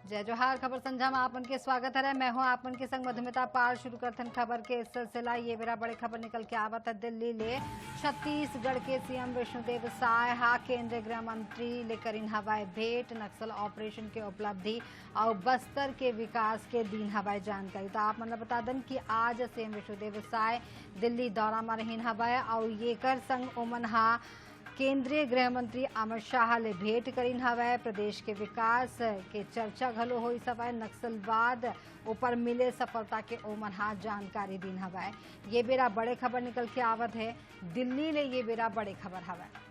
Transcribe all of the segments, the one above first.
जय जोहार। खबर संझा में आपन के स्वागत है। मैं हूं आपन के संग मधुमिता पाल। शुरू करथन खबर के इस सिलसिला। ये बेरा बड़े खबर निकल के आवत है दिल्ली ले। छत्तीसगढ़ के सीएम विष्णुदेव साय हा केंद्रीय गृह मंत्री लेकर इन हवाई भेंट। नक्सल ऑपरेशन के उपलब्धि और बस्तर के विकास के दिन हवाई जानकारी। तो आप मतलब बता दें कि आज सीएम विष्णुदेव साय दिल्ली दौरा में रहीन हवाई और ये कर संग ओमन हा केंद्रीय गृह मंत्री अमित शाह ले भेंट करीन हवै। प्रदेश के विकास के चर्चा घलो होई सवै। नक्सलवाद ऊपर मिले सफलता के ओमन हा जानकारी दीन हवै। ये बेरा बड़े खबर निकल के आवत है दिल्ली ले। ये बेरा बड़े खबर हवै।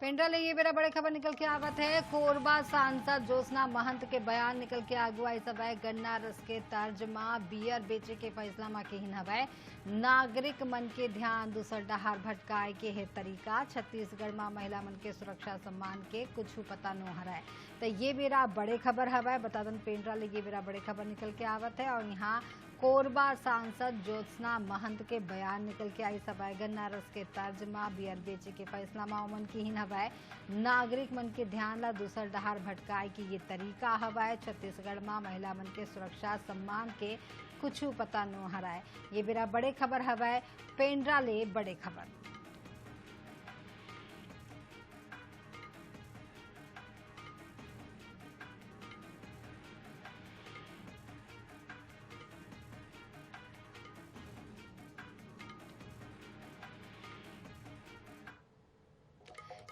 पेंड्रा ले ये बेरा बड़े खबर निकल के आवत है। कोरबा सांसद ज्योत्सना महंत के बयान निकल के अगुवाई सवै। गन्ना रस के तर्ज मा बियर बेचे के फैसला मा केहिन हवै। नागरिक मन के ध्यान दूसर डहार भटकाए के है तरीका। छत्तीसगढ़ में महिला मन के सुरक्षा सम्मान के कुछ पता न हराय। तो ये बेरा बड़े खबर हवै। बता दें पेंड्रा ले ये बेरा बड़े खबर निकल के आवत है और यहाँ कोरबा सांसद ज्योत्सना महंत के बयान निकल के आई सवै। गन्ना रस के तर्ज मा बियर बेचे के फैसला मा ओमन केहिन हवै। नागरिक मन के ध्यान ला दूसर डहार भटकाए की ये तरीका हवै। छत्तीसगढ़ में महिला मन के सुरक्षा सम्मान के कुछ पता न हराय। ये बेरा बड़े खबर हवै। पेंड्रा ले बड़े खबर।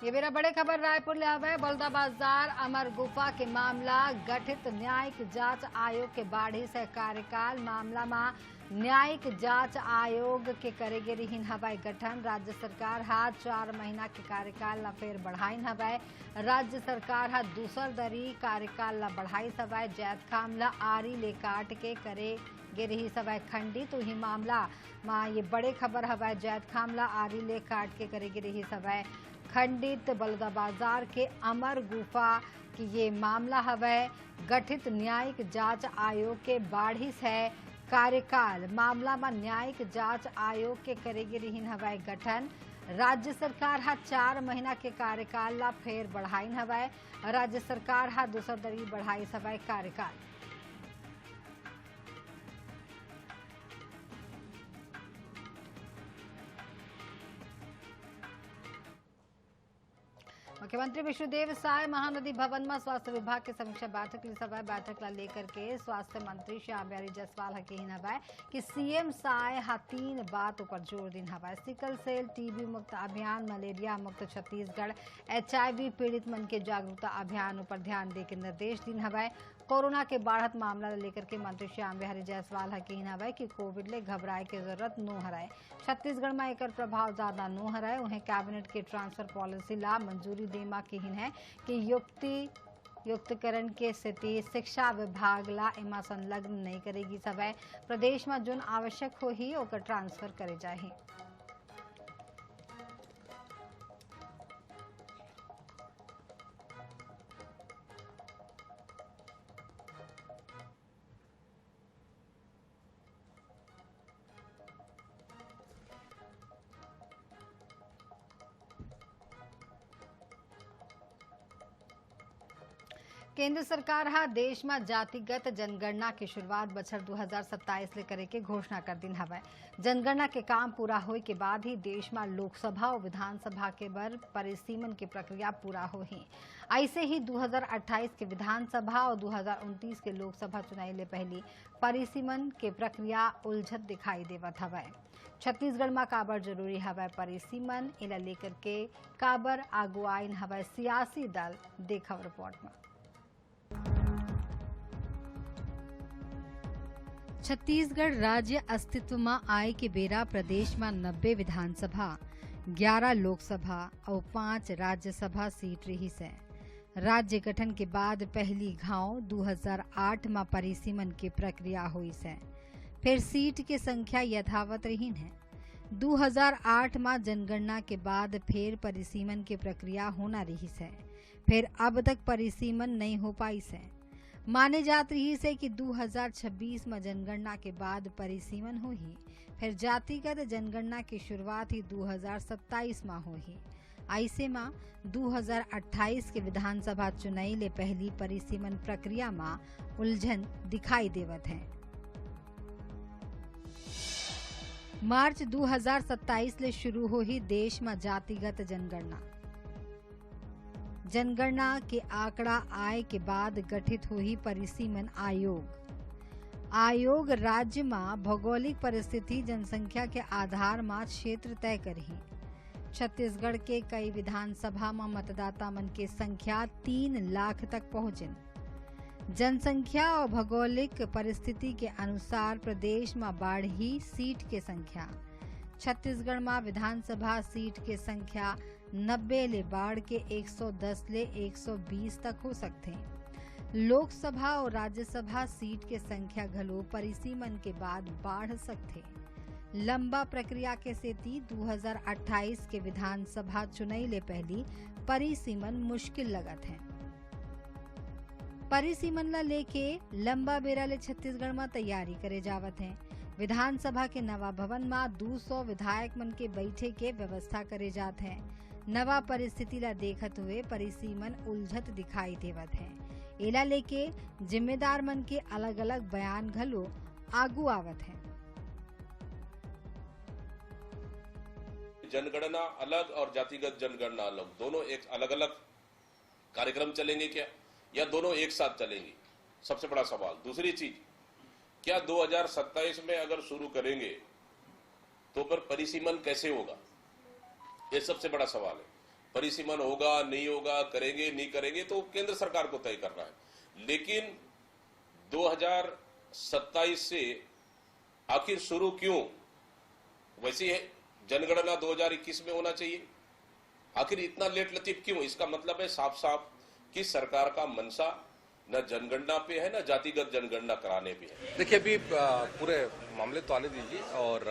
ये मेरा बड़े खबर रायपुर ले आवे। बलौदाबाजार अमर गुफा के मामला गठित न्यायिक जांच आयोग के बाढ़ी से कार्यकाल। मामला में न्यायिक जांच आयोग के करेगे रिहिन हवाई गठन। राज्य सरकार हा 4 महीना के कार्यकाल ला फिर बढ़ाइन हवाई। राज्य सरकार हा दूसर दरी कार्यकाल ला बढ़ाई सवाई। जैत खाम ला आरी ले काट के करे गे रही सवाई खंडी। तो ही मामला माँ ये बड़े खबर हवाई। जैत खाम ला आरी ले काट के करेगी रही सवाई खंडित। बलौदाबाजार के अमर गुफा की ये मामला हवै। गठित न्यायिक जांच आयोग के बाढ़ी है कार्यकाल। मामला में न्यायिक जांच आयोग के करेगी रिहिन हवाई गठन। राज्य सरकार हा 4 महीना के कार्यकाल ला फेर बढ़ाइन हवाई। राज्य सरकार हा दूसर दरी बढ़ाई सवाई कार्यकाल। मुख्यमंत्री विष्णुदेव साय महानदी भवन में स्वास्थ्य विभाग के समीक्षा बैठक ली सवै। बैठक ला लेकर के स्वास्थ्य मंत्री श्याम बिहारी जायसवाल हकीन हवै कि सीएम साय हा 3 बात पर जोर दिन हवै। सिकल सेल टीबी मुक्त अभियान, मलेरिया मुक्त छत्तीसगढ़, HIV पीड़ित मन के जागरूकता अभियान पर ध्यान दे के निर्देश दिन हवै। कोरोना के बढ़त मामला लेकर के मंत्री श्याम बिहारी जायसवाल हकीन हवै कि कोविड ले घबराए के जरूरत न हराय। छत्तीसगढ़ में एक प्रभाव ज्यादा न हराय। उन्हें कैबिनेट के ट्रांसफर पॉलिसी ला मंजूरी देमा केहिन है कि युक्तकरण के स्थिति शिक्षा विभाग ला एमा संलग्न नहीं करेगी सवै। प्रदेश में जोन आवश्यक हो ही ओकर ट्रांसफर करे जाही। केंद्र सरकार हा देश में जातिगत जनगणना की शुरुआत बछर 2027 ले करे के घोषणा कर दिन हवै। जनगणना के काम पूरा होए के बाद ही देश में लोकसभा और विधानसभा के बर परिसीमन की प्रक्रिया पूरा होही। ऐसे ही 2028 के विधानसभा और 2029 के लोकसभा चुनाव ले पहली परिसीमन के प्रक्रिया उलझत दिखाई देवत हवै। छत्तीसगढ़ में काबर जरूरी हवै परिसीमन, इला लेकर के काबर आगुआइन हवै सियासी दल। देखव रिपोर्ट में। छत्तीसगढ़ राज्य अस्तित्व में आए के बेरा प्रदेश में 90 विधानसभा, 11 लोकसभा और 5 राज्यसभा सीट रही से। राज्य गठन के बाद पहली घाव 2008 में परिसीमन की प्रक्रिया हुई से। फिर सीट की संख्या यथावत रही है। 2008 में जनगणना के बाद फिर परिसीमन की प्रक्रिया होना रही है, फिर अब तक परिसीमन नहीं हो पाई है। माने जात रही से कि 2026 में जनगणना के बाद परिसीमन होही, फिर जातिगत जनगणना की शुरुआत ही 2027 में होही। ऐसे में 2028 के विधानसभा चुनाई ले पहली परिसीमन प्रक्रिया में उलझन दिखाई देवत है। मार्च 2027 ले शुरू होही देश में जातिगत जनगणना। जनगणना के आंकड़ा आए के बाद गठित हुई परिसीमन आयोग राज्य में भौगोलिक परिस्थिति जनसंख्या के आधार में क्षेत्र तय करही। छत्तीसगढ़ के कई विधानसभा में मतदाता मन के संख्या 3 लाख तक पहुंचिन। जनसंख्या और भौगोलिक परिस्थिति के अनुसार प्रदेश में बढ़ी सीट के संख्या। छत्तीसगढ़ में विधानसभा सीट के संख्या 90 ले बढ़ के 110 ले 120 तक हो सकते हैं। लोकसभा और राज्यसभा सीट के संख्या घलो परिसीमन के बाद बढ़ सकते। लंबा प्रक्रिया के सेती 2028 के विधानसभा चुनाई ले पहली परिसीमन मुश्किल लगत है। परिसीमन ला लेके लंबा बेरा ले छत्तीसगढ़ में तैयारी करे जावत है। विधानसभा के नवा भवन में 200 विधायक मन के बैठे के व्यवस्था करे जात है। नवा परिस्थिति ला देखत हुए परिसीमन उलझत दिखाई देवत है। एला लेके जिम्मेदार मन के अलग अलग बयान घलो आगू आवत है। जनगणना अलग और जातिगत जनगणना अलग, दोनों एक अलग अलग कार्यक्रम चलेंगे क्या, या दोनों एक साथ चलेंगे? सबसे बड़ा सवाल। दूसरी चीज, क्या 2027 में अगर शुरू करेंगे तो पर परिसीमन कैसे होगा? ये सबसे बड़ा सवाल है। परिसीमन होगा नहीं होगा, करेंगे नहीं करेंगे, तो केंद्र सरकार को तय करना है। लेकिन 2027 से आखिर शुरू क्यों? वैसे है जनगणना 2021 में होना चाहिए, आखिर इतना लेट लतीफ क्यों? इसका मतलब है साफ साफ कि सरकार का मनसा न जनगणना पे है न जातिगत जनगणना कराने पे है। देखिए, अभी पूरे मामले तो आने दीजिए, और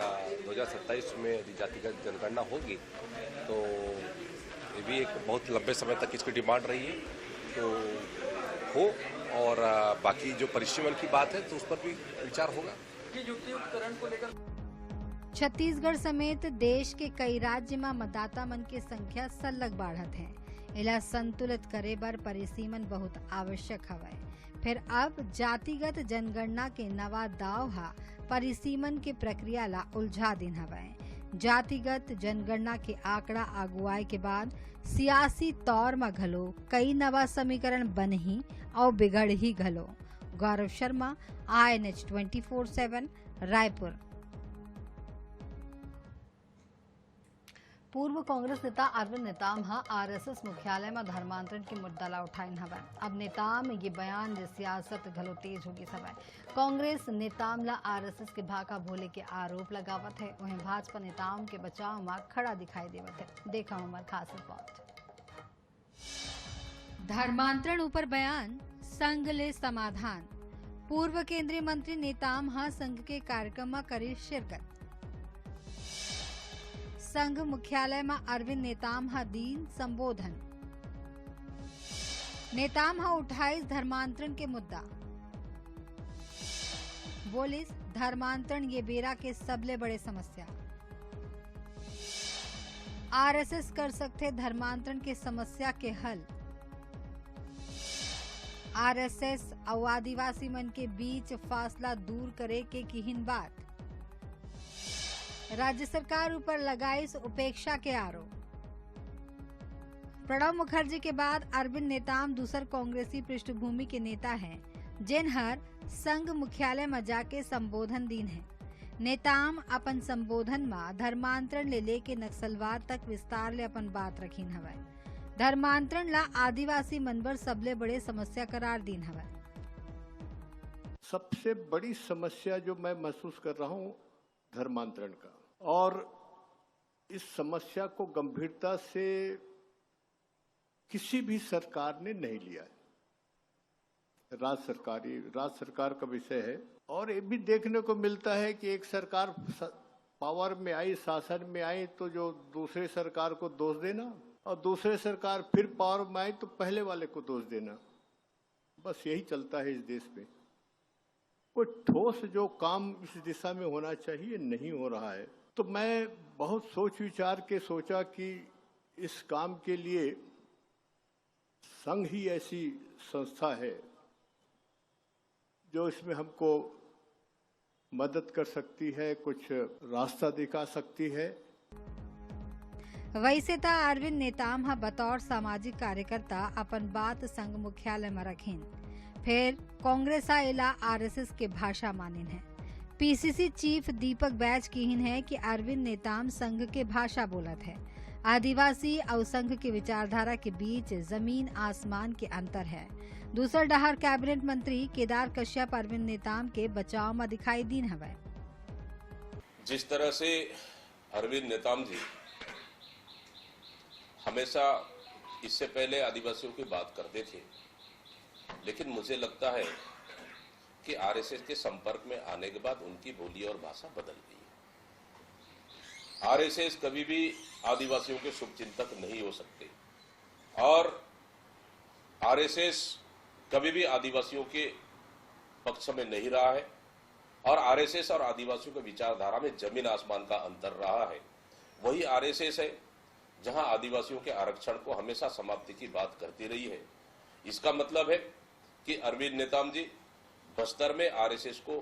2027 में यदि जातिगत जनगणना होगी तो ये भी एक बहुत लंबे समय तक इसकी डिमांड रही है, तो हो। और बाकी जो परिसीमन की बात है तो उस पर भी विचार होगा। छत्तीसगढ़ समेत देश के कई राज्य में मतदाता मन के संख्या सलग बढ़त है। इला संतुलित करे बर परिसीमन बहुत आवश्यक हवय। फिर अब जातिगत जनगणना के नवा दाव हा परिसीमन के प्रक्रिया ला उलझा दिन हवय। जातिगत जनगणना के आंकड़ा आगुआए के बाद सियासी तौर में घलो कई नवा समीकरण बनही और बिगड़ ही घलो। गौरव शर्मा, INH 24/7, रायपुर। पूर्व कांग्रेस नेता अरविंद नेताम RSS मुख्यालय में धर्मांतरण के मुद्दा ला उठाइन हवय। अब नेताम ये बयान ले सियासत घलो तेज होगी हवय। कांग्रेस नेताम ला RSS के भाका भोले के आरोप लगावत है, वहीं भाजपा नेताओं के बचाव में खड़ा दिखाई देवत है। देखा हमार खास रिपोर्ट। धर्मांतरण ऊपर बयान, संघ ले समाधान। पूर्व केंद्रीय मंत्री नेताम संघ के कार्यक्रम में करी शिरकत। संघ मुख्यालय में अरविंद नेताम दीन संबोधन। नेताम उठाइस धर्मांतरण के मुद्दा। बोलिस धर्मांतरण ये बेरा के सबले बड़े समस्या। RSS कर सकते धर्मांतरण के समस्या के हल। RSS और आदिवासी मन के बीच फासला दूर करे के किहिन बात। राज्य सरकार ऊपर लगाइस उपेक्षा के आरोप। प्रणब मुखर्जी के बाद अरविंद नेताम दूसर कांग्रेसी पृष्ठभूमि के नेता हैं, जिनहर संघ मुख्यालय में जाके संबोधन दीन है। नेताम अपन संबोधन में धर्मांतरण ले लेके नक्सलवाद तक विस्तार ले अपन बात रखीन हवय। धर्मांतरण ला आदिवासी मनबर सबले बड़े समस्या करार दीन हवय। सबसे बड़ी समस्या जो मैं महसूस कर रहा हूं धर्मांतरण का, और इस समस्या को गंभीरता से किसी भी सरकार ने नहीं लिया है। राज्य सरकार का विषय है, और ये भी देखने को मिलता है कि एक सरकार पावर में आई, शासन में आई तो जो दूसरे सरकार को दोष देना, और दूसरे सरकार फिर पावर में आई तो पहले वाले को दोष देना। बस यही चलता है इस देश में। कोई ठोस जो काम इस दिशा में होना चाहिए नहीं हो रहा है। तो मैं बहुत सोच विचार के सोचा कि इस काम के लिए संघ ही ऐसी संस्था है जो इसमें हमको मदद कर सकती है, कुछ रास्ता दिखा सकती है। वैसे तो अरविंद नेताम हा बतौर सामाजिक कार्यकर्ता अपन बात संघ मुख्यालय में रखीन, फिर कांग्रेस इला आरएसएस के भाषा मानिन है। पीसीसी चीफ दीपक बैज कीहिन है कि अरविंद नेताम संघ के भाषा बोलत है। आदिवासी और संघ की विचारधारा के बीच जमीन आसमान के अंतर है। दूसर डहार कैबिनेट मंत्री केदार कश्यप अरविंद नेताम के बचाव में दिखाई दीन हवे। जिस तरह से अरविंद नेताम जी हमेशा इससे पहले आदिवासियों की बात करते थे, लेकिन मुझे लगता है कि आरएसएस के संपर्क में आने के बाद उनकी बोली और भाषा बदल गई है। आरएसएस कभी भी आदिवासियों के शुभचिंतक नहीं हो सकते और आरएसएस कभी भी आदिवासियों के पक्ष में नहीं रहा है और आरएसएस और आदिवासियों के विचारधारा में जमीन आसमान का अंतर रहा है। वही आरएसएस है जहां आदिवासियों के आरक्षण को हमेशा समाप्ति की बात करती रही है। इसका मतलब है कि अरविंद नेताम जी बस्तर में आरएसएस को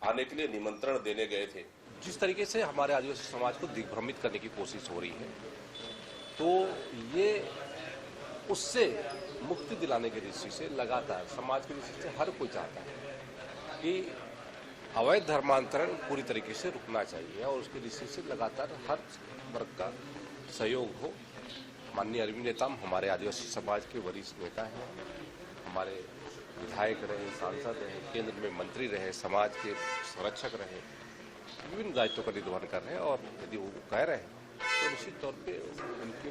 आने के लिए निमंत्रण देने गए थे। जिस तरीके से हमारे आदिवासी समाज को दिग्भ्रमित करने की कोशिश हो रही है, तो ये उससे मुक्ति दिलाने की दृष्टि से लगातार समाज की दृष्टि से हर कोई चाहता है कि अवैध धर्मांतरण पूरी तरीके से रुकना चाहिए और उसकी दृष्टि से लगातार हर वर्ग का सहयोग हो। माननीय अरविंद नेताम हमारे आदिवासी समाज के वरिष्ठ नेता हैं, हमारे विधायक रहे, सांसद रहे, केंद्र में मंत्री रहे, समाज के संरक्षक रहे, विभिन्न दायित्वों का निर्वहन कर रहे हैं और यदि वो कह रहे हैं तो निश्चित तौर पे उनकी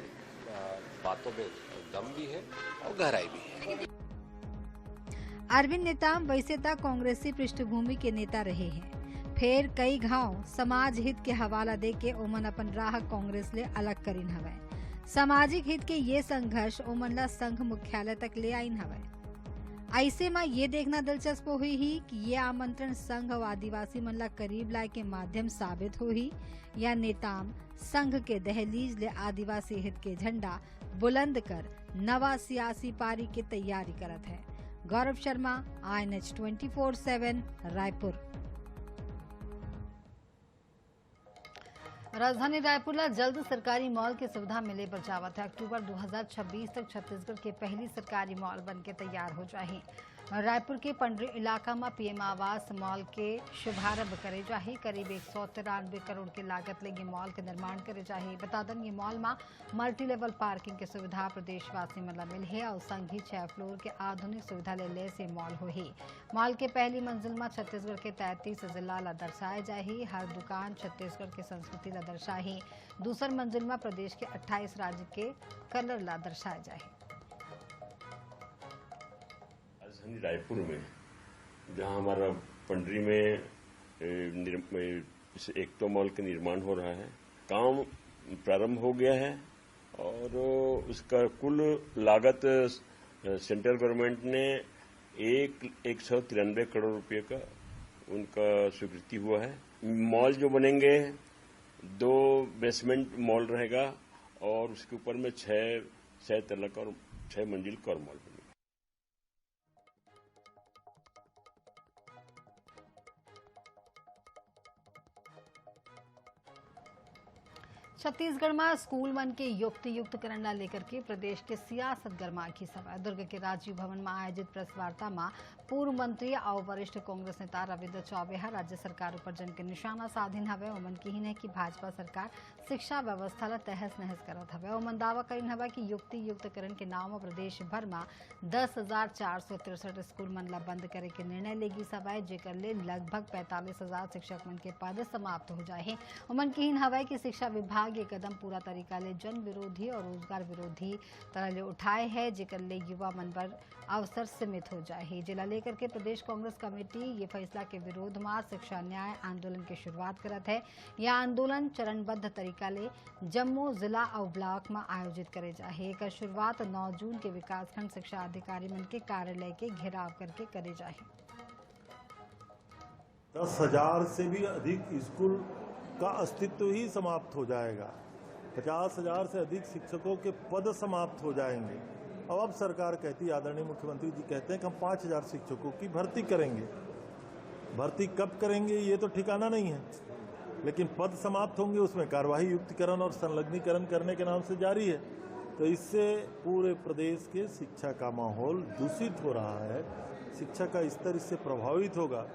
बातों में दम भी है और गहराई भी है। अरविंद नेताम वैसे तो कांग्रेसी पृष्ठभूमि के नेता रहे हैं, फिर कई घाव समाज हित के हवाला दे के ओमन अपन राह कांग्रेस ले अलग करीन हवे। सामाजिक हित के ये संघर्ष ओमन ला संघ मुख्यालय तक ले आइन हवे। ऐसे में ये देखना दिलचस्प हुई ही कि ये आमंत्रण संघ और आदिवासी मन ला करीब लाए के माध्यम साबित हुई या नेताम संघ के दहलीज ले आदिवासी हित के झंडा बुलंद कर नवा सियासी पारी की तैयारी करत है। गौरव शर्मा, INH 24/7 रायपुर। राजधानी रायपुर ला जल्द सरकारी मॉल की सुविधा मिले पर जावत है। अक्टूबर 2026 तक छत्तीसगढ़ के पहली सरकारी मॉल बन के तैयार हो जाही। रायपुर के पंडरी इलाका में पीएम आवास मॉल के शुभारंभ करे जाही। करीब 193 करोड़ की लागत ले ये मॉल के निर्माण करे जाही। बता दें ये मॉल में मल्टी लेवल पार्किंग की सुविधा प्रदेशवासी मतलब मिल है और संग ही 6 फ्लोर के आधुनिक सुविधा ले से मॉल हो ही। मॉल के पहली मंजिल में छत्तीसगढ़ के 33 जिला ला दर्शाए जाही। हर दुकान छत्तीसगढ़ की संस्कृति ला दर्शाही। दूसर मंजिल में प्रदेश के 28 राज्य के कलर ला दर्शाए जाही। राजधानी रायपुर में जहां हमारा पंडरी में एकतो मॉल का निर्माण हो रहा है, काम प्रारंभ हो गया है और उसका कुल लागत सेंट्रल गवर्नमेंट ने 193 करोड़ रुपए का उनका स्वीकृति हुआ है। मॉल जो बनेंगे 2 बेसमेंट मॉल रहेगा और उसके ऊपर में 6 तला का और 6 मंजिल का और मॉल बनेगा। छत्तीसगढ़ में स्कूल मन के युक्त करण लेकर के प्रदेश के सियासत गरमा की सभा। दुर्ग के राजीव भवन में आयोजित प्रेस वार्ता में पूर्व मंत्री और वरिष्ठ कांग्रेस नेता रविंद्र चौबे राज्य सरकार ऊपर जन के निशाना साधिन हवे। ओमन की है कि भाजपा सरकार शिक्षा व्यवस्था ला तहस नहस करत हवे। ओमन दावा करीन हवे कि युक्तिकरण के नाम में प्रदेश भर में 10,463 स्कूल मन ला बंद करे के निर्णय लेगी सभा, जेकर ले लगभग 45,000 शिक्षक मन के पद समाप्त हो जाए। ओमन की हवे कि शिक्षा विभाग ये कदम पूरा तरीका ले जन विरोधी और रोजगार विरोधी तरह ले उठाए है, जेकर ले युवा मन पर अवसर सीमित हो जाए। जिला ले लेकर के प्रदेश कांग्रेस कमेटी ये फैसला के विरोध में शिक्षा न्याय आंदोलन की शुरुआत करत है। यह आंदोलन चरणबद्ध तरीका ले जम्मू जिला और ब्लॉक में आयोजित करे जाए। एक शुरुआत 9 जून के विकासखंड शिक्षा अधिकारी मन के कार्यालय के घेराव करके करे जाए। 10,000 से भी अधिक स्कूल का अस्तित्व ही समाप्त हो जाएगा। 50,000 से अधिक शिक्षकों के पद समाप्त हो जाएंगे। अब सरकार कहती, आदरणीय मुख्यमंत्री जी कहते हैं कि हम 5,000 शिक्षकों की भर्ती करेंगे। भर्ती कब करेंगे ये तो ठिकाना नहीं है, लेकिन पद समाप्त होंगे, उसमें कार्यवाही युक्तिकरण और संलग्नीकरण करने के नाम से जारी है। तो इससे पूरे प्रदेश के शिक्षा का माहौल दूषित हो रहा है, शिक्षा का स्तर इससे प्रभावित होगा।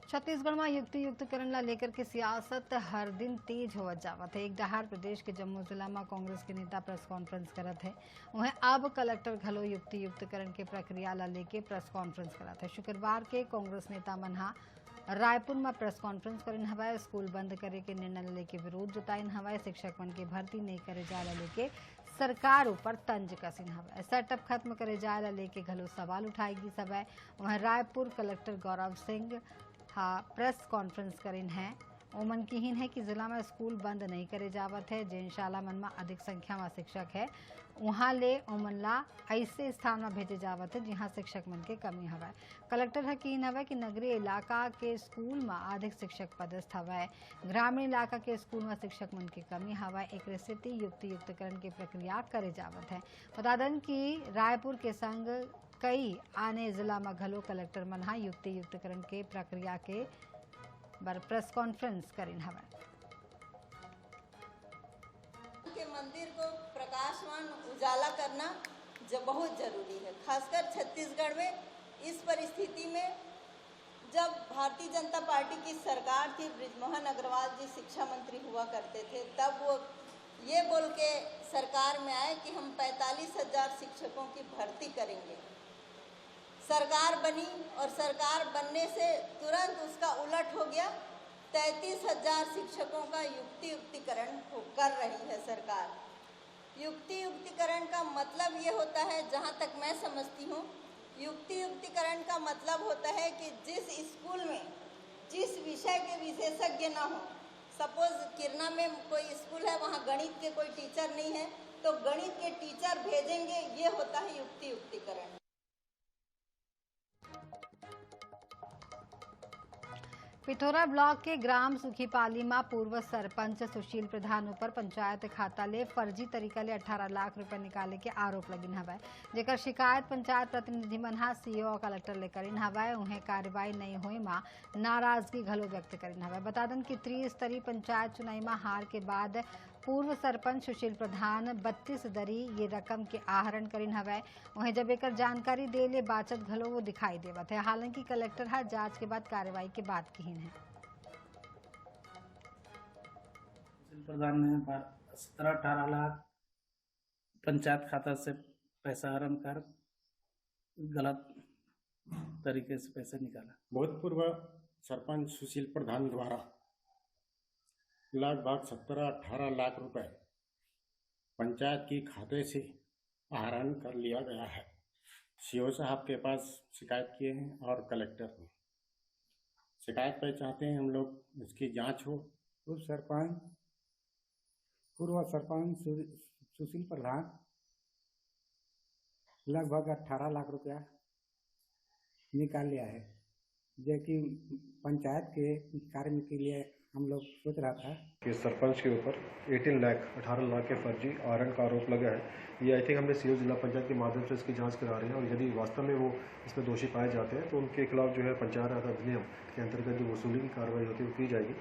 छत्तीसगढ़ में युक्तिकरण ला लेकर के सियासत हर दिन तेज हो जावत है। एक डहार प्रदेश के जम्मू जिला में कांग्रेस के नेता प्रेस कॉन्फ्रेंस करत है। वहीं अब कलेक्टर घलो युक्तिकरण के प्रक्रिया ला लेके प्रेस कॉन्फ्रेंस करत है। शुक्रवार के कांग्रेस नेता मनहा रायपुर में प्रेस कॉन्फ्रेंस करिन हवाए। स्कूल बंद करे के निर्णय लेके विरोध जताइन हवाए। शिक्षक मन के भर्ती नहीं करे जाए लेके सरकार ऊपर तंज कसिन हवाए। सेटअप खत्म करे जाए लेके घलो सवाल उठाएगी सवाए। वहीं Raipur collector Gaurav Singh press conference करिन है। ओमन कीहीन है कि जिला में स्कूल बंद नहीं करे जावत है। जिन शाला मन में अधिक संख्या में शिक्षक है वहाँ ले ओमन ला ऐसे स्थान में भेजे जावत है जहाँ शिक्षक मन के कमी हवा। कलेक्टर हकीन हवा कि नगरीय इलाका के स्कूल में अधिक शिक्षक पदस्थ हवा। ग्रामीण इलाका के स्कूल में शिक्षक मन की कमी हवा। एक स्थिति युक्तिकरण की प्रक्रिया करे जावत है। बता दें कि रायपुर के संग कई आने जिला में घलो कलेक्टर मनहा युक्तिकरण के प्रक्रिया के प्रेस कॉन्फ्रेंस करिन हवा। के मंदिर को प्रकाशमान उजाला करना जो बहुत जरूरी है, खासकर छत्तीसगढ़ में। इस परिस्थिति में जब भारतीय जनता पार्टी की सरकार थी, बृजमोहन अग्रवाल जी शिक्षा मंत्री हुआ करते थे, तब वो ये बोल के सरकार में आए कि हम 45,000 शिक्षकों की भर्ती करेंगे। सरकार बनी और सरकार बनने से तुरंत उसका उलट हो गया। 33,000 शिक्षकों का युक्तिकरण कर रही है सरकार। युक्तिकरण का मतलब ये होता है, जहाँ तक मैं समझती हूँ, युक्तिकरण का मतलब होता है कि जिस स्कूल में जिस विषय के विशेषज्ञ ना हो, सपोज किरना में कोई स्कूल है, वहाँ गणित के कोई टीचर नहीं है, तो गणित के टीचर भेजेंगे, ये होता है युक्तिकरण। पिथौरा ब्लॉक के ग्राम सुखीपाली में पूर्व सरपंच सुशील प्रधान ऊपर पंचायत खाता ले फर्जी तरीका ले 18 लाख रुपए निकाले के आरोप लगिन हवाए। जेकर शिकायत पंचायत प्रतिनिधि मनहा सीओ और कलेक्टर ले करिन हवाए। उन्हें कार्रवाई नहीं हुई में नाराजगी घलो व्यक्त करिन हवाए। बता दें कि त्रिस्तरीय पंचायत चुनाई में हार के बाद पूर्व सरपंच सुशील प्रधान 32 दरी ये रकम के आहरण करिन हवाए। वहीं जब एक जानकारी दे ले बाचत घलो वो दिखाई देवत है। हालांकि कलेक्टर हर जांच के बाद कार्रवाई के बाद की है। सुशील प्रधान ने 17-18 लाख पंचायत खाता से पैसा आहरण कर गलत तरीके से पैसे निकाला। भूतपूर्व सरपंच सुशील प्रधान द्वारा लगभग 17-18 लाख रुपए पंचायत की खाते से आहरण कर लिया गया है। सीओ साहब के पास शिकायत किए हैं और कलेक्टर को शिकायत पे चाहते हैं हम लोग इसकी जांच हो। पूर्व सरपंच सुशील प्रधान लगभग 18 लाख रुपया निकाल लिया है, जो कि पंचायत के कार्य के लिए हम लोग सोच रहा था कि सरपंच के ऊपर 18 लाख के फर्जी आहरण का आरोप लगा है। ये आई थिंक हमने सीओ जिला पंचायत के माध्यम से इसकी जांच करा रहे हैं और यदि वास्तव में वो इसमें दोषी पाए जाते हैं तो उनके खिलाफ जो है पंचायत राज अधिनियम के अंतर्गत जो वसूली की कार्रवाई होती है वो की जाएगी।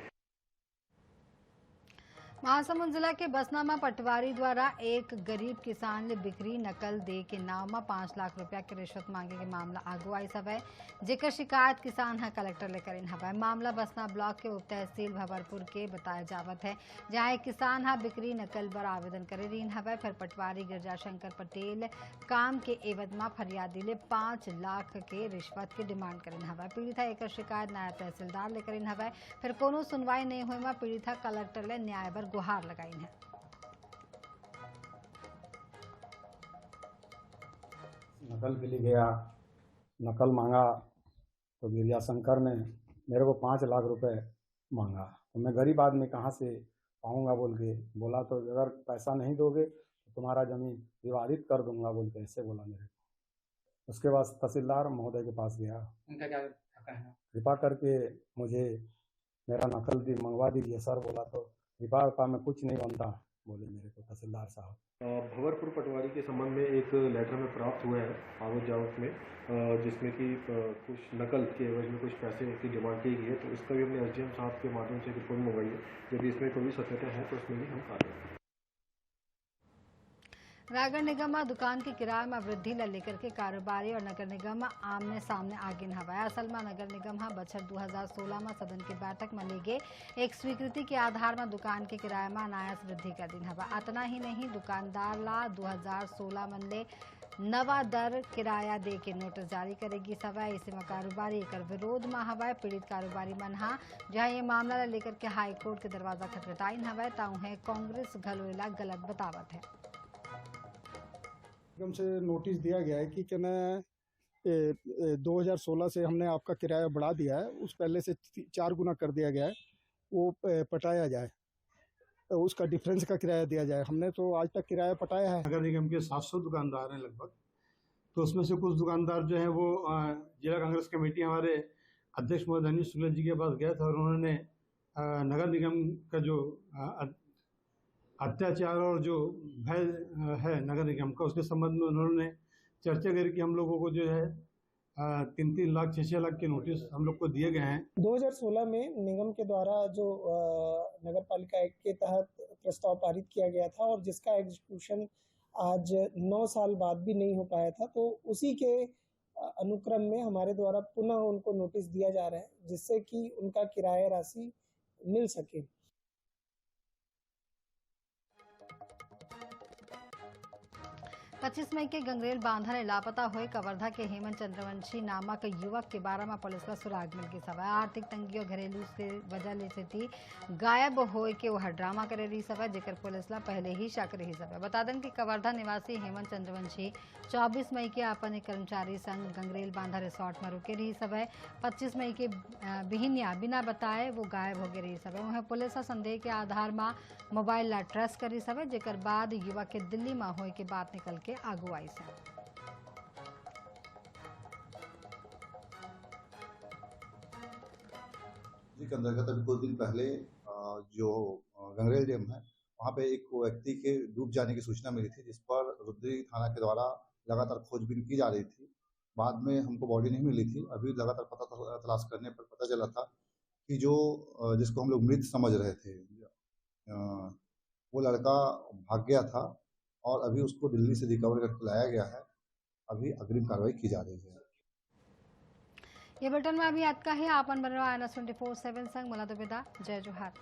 महासमुंद जिला के बसना में पटवारी द्वारा एक गरीब किसान ने बिक्री नकल दे के नाव में 5 लाख रुपया की रिश्वत मांगे के मामला आगू आई हवै। जेकर शिकायत किसान है कलेक्टर ले करिन हवै। मामला बसना ब्लॉक के उप तहसील भवरपुर के बताया जावत है, जहाँ एक किसान है बिक्री नकल पर आवेदन करे रहीन हवै। फिर पटवारी गिरजाशंकर पटेल काम के एवज में फरियादी ले 5 लाख के रिश्वत की डिमांड करिन हवै। पीड़िता एक शिकायत नायब तहसीलदार ले करिन हवै। फिर कोनो सुनवाई नहीं हुई में पीड़िता कलेक्टर ले न्याय बर गुहार लगाई है। नकल के लिए गया, नकल मांगा तो गिरिजा शंकर ने मेरे को 5 लाख रुपए मांगा। तो मैं गरीब आदमी कहाँ से पाऊंगा बोल के बोला, तो अगर पैसा नहीं दोगे तो तुम्हारा जमीन विवादित कर दूंगा बोल के ऐसे बोला मेरे को। उसके बाद तहसीलदार महोदय के पास गया, उनका क्या कहना? कृपा करके मुझे मेरा नकल भी मंगवा दीजिए सर। बोला तो कृपा में कुछ नहीं बनता बोले मेरे को तहसीलदार साहब। भंवरपुर पटवारी के संबंध में एक लेटर में प्राप्त हुआ है आवक जावक में, जिसमें कि कुछ नकल के एवज में कुछ पैसे की डिमांड की गई है। तो इसका भी हमने एसडीएम साहब के माध्यम से रिपोर्ट मंगवाई है। यदि इसमें कोई सत्यता है तो उसमें भी हम कार्य। रायगढ़ निगम में दुकान के किराए में वृद्धि ला लेकर के कारोबारी और नगर निगम आमने सामने आगे हवाया। असल में नगर निगम बछर 2016 में सदन की बैठक में ले गए एक स्वीकृति के आधार में दुकान के किराए में अनायास वृद्धि कर दी हवा। इतना ही नहीं, दुकानदार ला 2016 में ले नवा दर किराया दे के नोटिस जारी करेगी सवाए। इसी में कारोबारी एक विरोध में हवाए। पीड़ित कारोबारी मन जहाँ ये मामला लेकर के हाई कोर्ट के दरवाजा खटखटाइन हवाए, ताऊ है कांग्रेस घलोला गलत बतावत है। निगम से नोटिस दिया गया है कि कहना 2016 से हमने आपका किराया बढ़ा दिया है, उस पहले से 4 गुना कर दिया गया है, वो पटाया जाए, तो उसका डिफरेंस का किराया दिया जाए। हमने तो आज तक किराया पटाया है। नगर निगम के 700 दुकानदार हैं लगभग, तो उसमें से कुछ दुकानदार जो हैं वो जिला कांग्रेस कमेटी हमारे अध्यक्ष महोदय शुक्ला जी के पास गया था और उन्होंने नगर निगम का जो अत्याचार और जो भय है नगर निगम का, उसके संबंध में उन्होंने चर्चा करी कि हम लोगों को जो है 3-3 लाख 6-6 लाख के नोटिस हम लोग को दिए गए हैं। 2016 में निगम के द्वारा जो नगर पालिका एक्ट के तहत प्रस्ताव पारित किया गया था और जिसका एग्जीक्यूशन आज 9 साल बाद भी नहीं हो पाया था, तो उसी के अनुक्रम में हमारे द्वारा पुनः उनको नोटिस दिया जा रहा है, जिससे कि उनका किराया राशि मिल सके। 25 मई के गंगरेल बांधा ने लापता हुए कवर्धा के हेमंत चंद्रवंशी नामक युवक के बारे में पुलिस का सुराग मिल गई सवाय। आर्थिक तंगी और घरेलू से वजह ले से थी गायब होए के वह ड्रामा करे रही सवाय, जेकर पुलिस ला पहले ही शक रही सवाय। बता दें कि कवर्धा निवासी हेमंत चंद्रवंशी 24 मई के अपन एक कर्मचारी संग गंगरेल बांधा रिसोर्ट में रुके रही सवाय। 25 मई के बिहनिया बिना बताए वो गायब हो गई रही सवाय। वह पुलिस संदेह के आधार में मोबाइल ला ट्रेस करी सवाय, जेकर बाद युवक के दिल्ली में होए के बात निकल के आगू आई से। के अंतर्गत अभी कुछ दिन पहले जो गंगरेल डैम है वहाँ पे एक व्यक्ति के डूब जाने की सूचना मिली थी, जिस पर रुद्री थाना के द्वारा लगातार खोजबीन की जा रही थी। बाद में हमको बॉडी नहीं मिली थी। अभी लगातार पता तलाश करने पर पता चला था कि जो जिसको हम लोग मृत समझ रहे थे वो लड़का भाग गया था और अभी उसको दिल्ली से रिकवर करके लाया गया है। अभी अग्रिम कार्रवाई की जा रही है। ये बुलेटिन में अभी आज का है। आपन बन रहा है NS 24/7 संग मला तो विदा। जय जोहार।